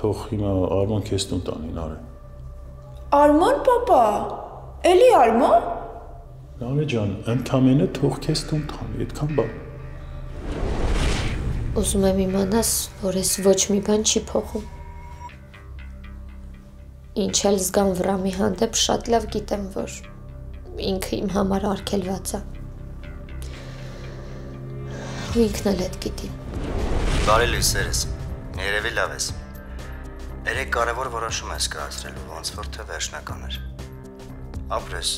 թող հիմա Արման քեզ տուն տանին, Նարե։ Արման պապա, էլի Արման։ Նարե ջան, ընդամենը թող քեզ տուն տանի, այդքան բան։ Ուզում եմ իմանաս, որ ես ոչ մի բան չի փոխում։ Ինչ էլ զգամ Վրամի հանդեպ շատ լավ գիտեմ, որ ինքը իմ համար արգելված է։ Ու ինքն էլ հետ գիտի։ Բարի լույս սերս, երևի լավ ես։ Երեք կարևոր որոշում ես կայացրել, ոնց որ թե վերջնական էր։ Ապրես,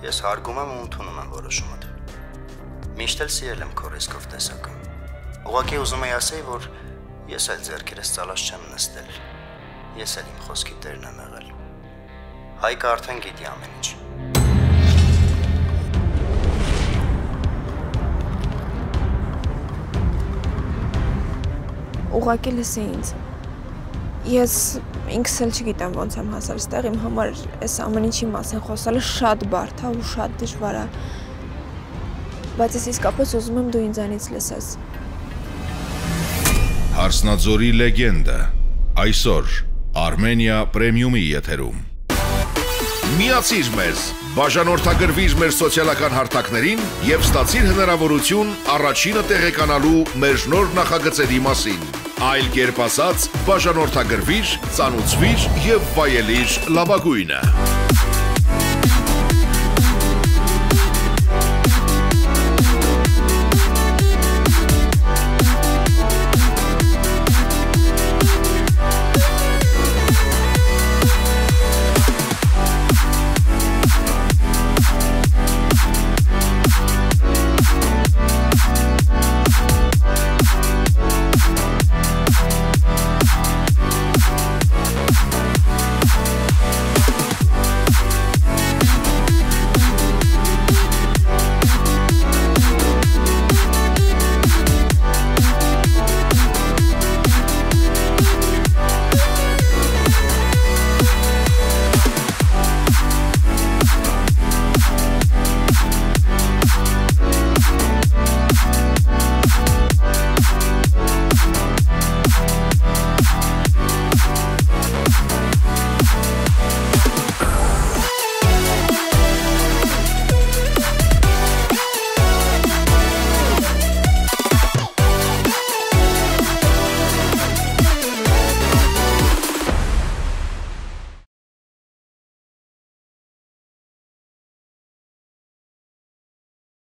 ես հարգում եմ ու ընդունում եմ որոշումդ։ Միշտ էլ սիրել եմ քո ռիսկով տեսակը։ Ուղղակի ուզում եի ասեի, որ ես էլ ձեռքերս ծալած չեմ նստել։ Ես էլ իմ խոսքի տերն եմ եղել։ Հայկը արդեն գիտի ամեն ինչ։ Ուղղակի լսի ինձ։ Ես ինքս էլ չգիտեմ ոնց եմ հասել այստեղ, իմ համար այս ամեն ինչի մասին խոսելը շատ բարդ է ու շատ դժվար է։ Բայց ես իսկապես ուզում եմ դու ինձանից լսես։ Հարսնաձորի լեգենդը այսօր Armenia Premium-ի եթերում։ Միացիր մեզ, բաժանորդագրվիր մեր սոցիալական հարթակներին եւ ստացիր հնարավորություն առաջինը տեղեկանալու մեր նոր նախագծերի մասին։ Այլ կերպ ասած, բաժանորդագրվիր, ծանուցվիր եւ վայելիր լավագույնը։